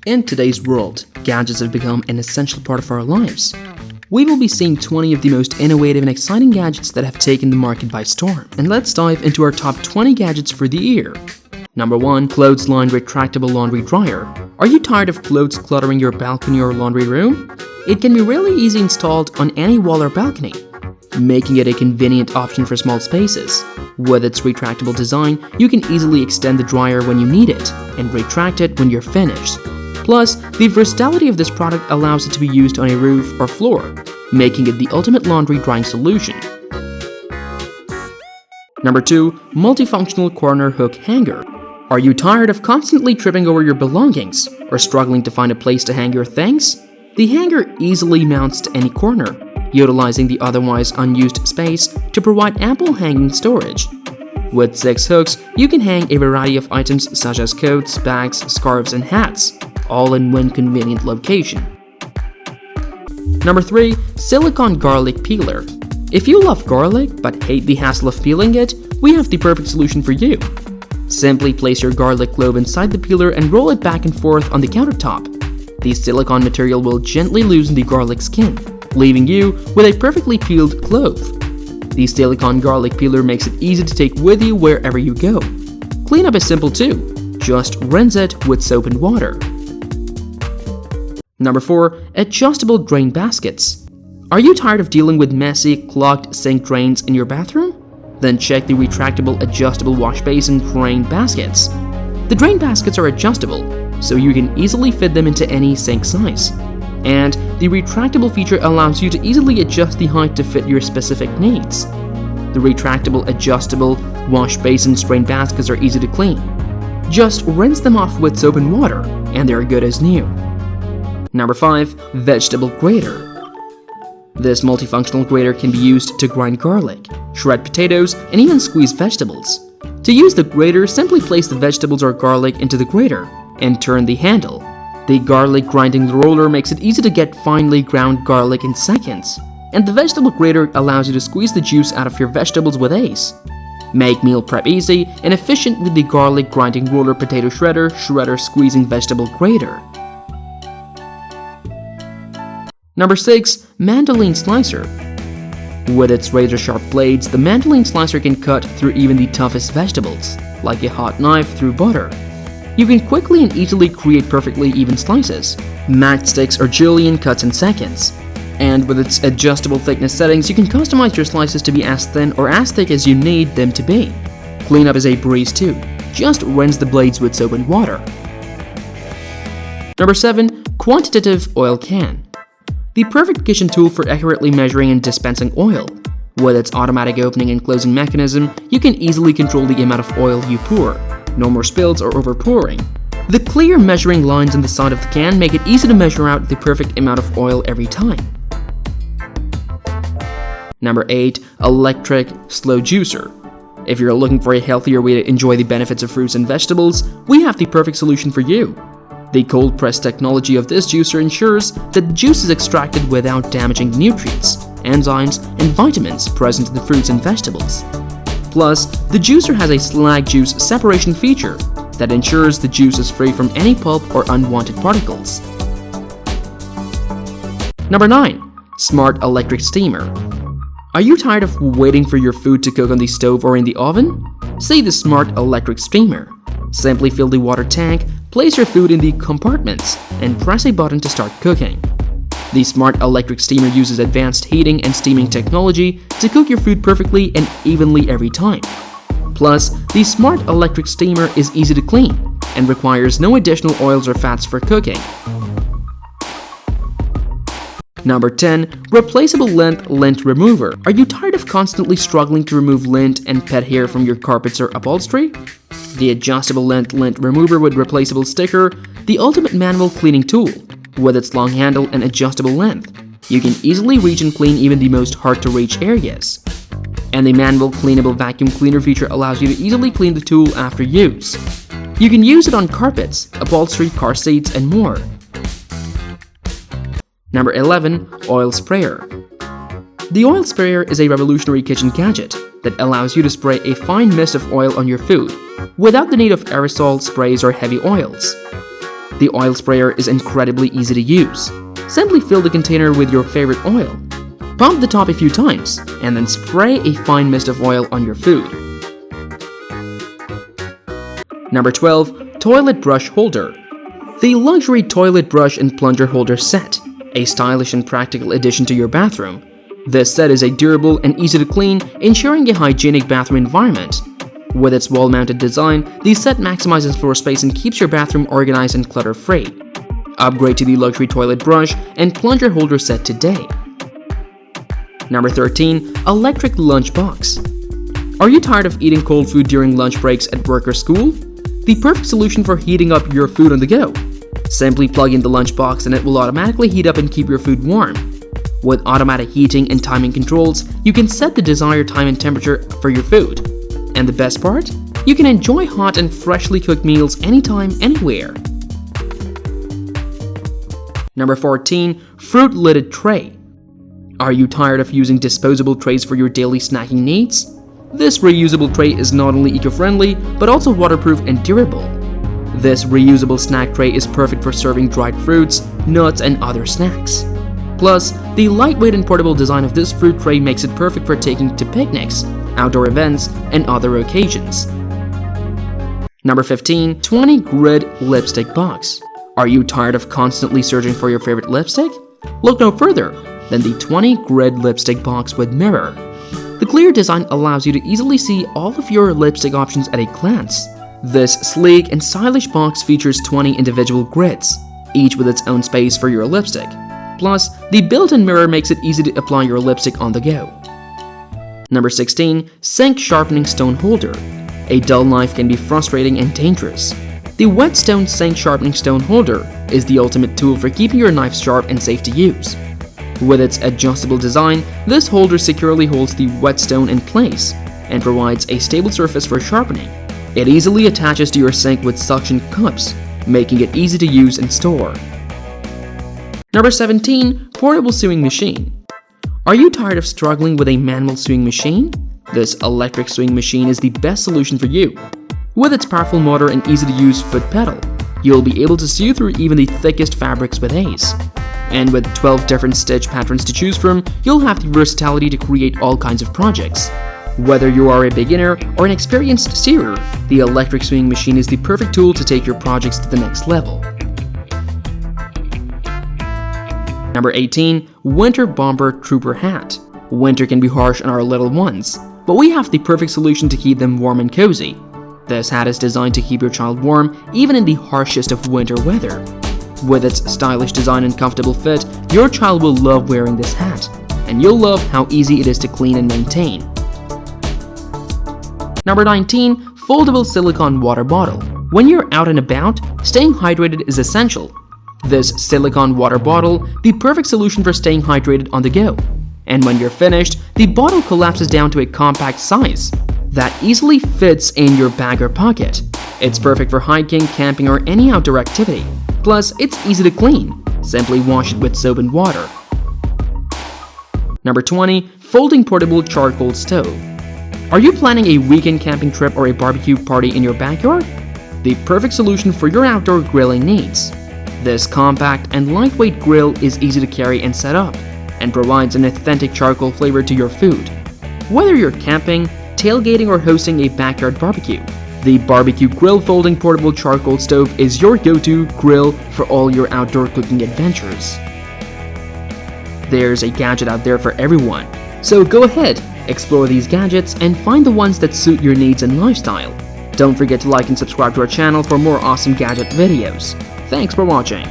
In today's world, gadgets have become an essential part of our lives. We will be seeing 20 of the most innovative and exciting gadgets that have taken the market by storm. And let's dive into our top 20 gadgets for the year. Number 1. Clothesline Retractable Laundry Dryer. Are you tired of clothes cluttering your balcony or laundry room? It can be really easily installed on any wall or balcony, making it a convenient option for small spaces. With its retractable design, you can easily extend the dryer when you need it and retract it when you're finished. Plus, the versatility of this product allows it to be used on a roof or floor, making it the ultimate laundry drying solution. Number 2. Multifunctional Corner Hook Hanger. Are you tired of constantly tripping over your belongings or struggling to find a place to hang your things? The hanger easily mounts to any corner, utilizing the otherwise unused space to provide ample hanging storage. With 6 hooks, you can hang a variety of items such as coats, bags, scarves, and hats, all in one convenient location. Number 3. Silicone Garlic Peeler. If you love garlic but hate the hassle of peeling it, we have the perfect solution for you. Simply place your garlic clove inside the peeler and roll it back and forth on the countertop. The silicone material will gently loosen the garlic skin, leaving you with a perfectly peeled clove. The silicone garlic peeler makes it easy to take with you wherever you go. Cleanup is simple too. Just rinse it with soap and water. Number 4. Adjustable Drain Baskets. Are you tired of dealing with messy, clogged sink drains in your bathroom? Then check the retractable adjustable wash basin drain baskets. The drain baskets are adjustable, so you can easily fit them into any sink size. And the retractable feature allows you to easily adjust the height to fit your specific needs. The retractable adjustable wash basin drain baskets are easy to clean. Just rinse them off with soap and water, and they're good as new. Number 5. Vegetable Grater. This multifunctional grater can be used to grind garlic, shred potatoes, and even squeeze vegetables. To use the grater, simply place the vegetables or garlic into the grater and turn the handle. The garlic grinding roller makes it easy to get finely ground garlic in seconds, and the vegetable grater allows you to squeeze the juice out of your vegetables with ease. Make meal prep easy and efficient with the garlic grinding roller potato shredder squeezing vegetable grater. Number 6. Mandolin Slicer. With its razor-sharp blades, the mandolin slicer can cut through even the toughest vegetables, like a hot knife through butter. You can quickly and easily create perfectly even slices, matchsticks or julienne cuts in seconds. And with its adjustable thickness settings, you can customize your slices to be as thin or as thick as you need them to be. Cleanup is a breeze too. Just rinse the blades with soap and water. Number 7. Quantitative Oil Can. The perfect kitchen tool for accurately measuring and dispensing oil. With its automatic opening and closing mechanism, you can easily control the amount of oil you pour. No more spills or overpouring. The clear measuring lines on the side of the can make it easy to measure out the perfect amount of oil every time. Number 8. Electric Slow Juicer. If you're looking for a healthier way to enjoy the benefits of fruits and vegetables, we have the perfect solution for you. The cold press technology of this juicer ensures that the juice is extracted without damaging nutrients, enzymes, and vitamins present in the fruits and vegetables. Plus, the juicer has a slag juice separation feature that ensures the juice is free from any pulp or unwanted particles. Number 9. Smart Electric Steamer. Are you tired of waiting for your food to cook on the stove or in the oven? See the Smart Electric Steamer. Simply fill the water tank, place your food in the compartments, and press a button to start cooking. The Smart Electric Steamer uses advanced heating and steaming technology to cook your food perfectly and evenly every time. Plus, the Smart Electric Steamer is easy to clean and requires no additional oils or fats for cooking. Number 10. Replaceable Lint Remover. Are you tired of constantly struggling to remove lint and pet hair from your carpets or upholstery? The adjustable lint remover with replaceable sticker, the ultimate manual cleaning tool. With its long handle and adjustable length, you can easily reach and clean even the most hard-to-reach areas. And the manual cleanable vacuum cleaner feature allows you to easily clean the tool after use. You can use it on carpets, upholstery, car seats, and more. Number 11. Oil Sprayer. The oil sprayer is a revolutionary kitchen gadget that allows you to spray a fine mist of oil on your food without the need of aerosol sprays or heavy oils. The oil sprayer is incredibly easy to use. Simply fill the container with your favorite oil. Pump the top a few times, and then spray a fine mist of oil on your food. Number 12. Toilet Brush Holder. The luxury toilet brush and plunger holder set, a stylish and practical addition to your bathroom. This set is durable and easy to clean, ensuring a hygienic bathroom environment. With its wall-mounted design, the set maximizes floor space and keeps your bathroom organized and clutter-free. Upgrade to the luxury toilet brush and plunger holder set today. Number 13. Electric Lunch Box. Are you tired of eating cold food during lunch breaks at work or school? The perfect solution for heating up your food on the go. Simply plug in the lunch box and it will automatically heat up and keep your food warm. With automatic heating and timing controls, you can set the desired time and temperature for your food. And the best part? You can enjoy hot and freshly cooked meals anytime, anywhere. Number 14. Fruit Lidded Tray. Are you tired of using disposable trays for your daily snacking needs? This reusable tray is not only eco-friendly, but also waterproof and durable. This reusable snack tray is perfect for serving dried fruits, nuts, and other snacks. Plus, the lightweight and portable design of this fruit tray makes it perfect for taking to picnics, outdoor events, and other occasions. Number 15. 20 Grid Lipstick Box. Are you tired of constantly searching for your favorite lipstick? Look no further than the 20 Grid Lipstick Box with mirror. The clear design allows you to easily see all of your lipstick options at a glance. This sleek and stylish box features 20 individual grids, each with its own space for your lipstick. Plus, the built-in mirror makes it easy to apply your lipstick on the go. Number 16. Sink Sharpening Stone Holder. A dull knife can be frustrating and dangerous. The Whetstone Sink Sharpening Stone Holder is the ultimate tool for keeping your knife sharp and safe to use. With its adjustable design, this holder securely holds the whetstone in place and provides a stable surface for sharpening. It easily attaches to your sink with suction cups, making it easy to use and store. Number 17. Portable Sewing Machine. Are you tired of struggling with a manual sewing machine? This electric sewing machine is the best solution for you. With its powerful motor and easy-to-use foot pedal, you'll be able to sew through even the thickest fabrics with ease. And with 12 different stitch patterns to choose from, you'll have the versatility to create all kinds of projects. Whether you are a beginner or an experienced sewer, the electric sewing machine is the perfect tool to take your projects to the next level. Number 18. Winter Bomber Trooper Hat. Winter can be harsh on our little ones, but we have the perfect solution to keep them warm and cozy. This hat is designed to keep your child warm even in the harshest of winter weather. With its stylish design and comfortable fit, your child will love wearing this hat, and you'll love how easy it is to clean and maintain. Number 19. Foldable Silicone Water Bottle. When you're out and about, staying hydrated is essential. This silicone water bottle, the perfect solution for staying hydrated on the go. And when you're finished, the bottle collapses down to a compact size that easily fits in your bag or pocket. It's perfect for hiking, camping, or any outdoor activity. Plus, it's easy to clean. Simply wash it with soap and water. Number 20. Folding Portable Charcoal Stove. Are you planning a weekend camping trip or a barbecue party in your backyard? The perfect solution for your outdoor grilling needs. This compact and lightweight grill is easy to carry and set up, and provides an authentic charcoal flavor to your food. Whether you're camping, tailgating, or hosting a backyard barbecue, the Barbecue Grill Folding Portable Charcoal Stove is your go-to grill for all your outdoor cooking adventures. There's a gadget out there for everyone, so go ahead, explore these gadgets, and find the ones that suit your needs and lifestyle. Don't forget to like and subscribe to our channel for more awesome gadget videos. Thanks for watching.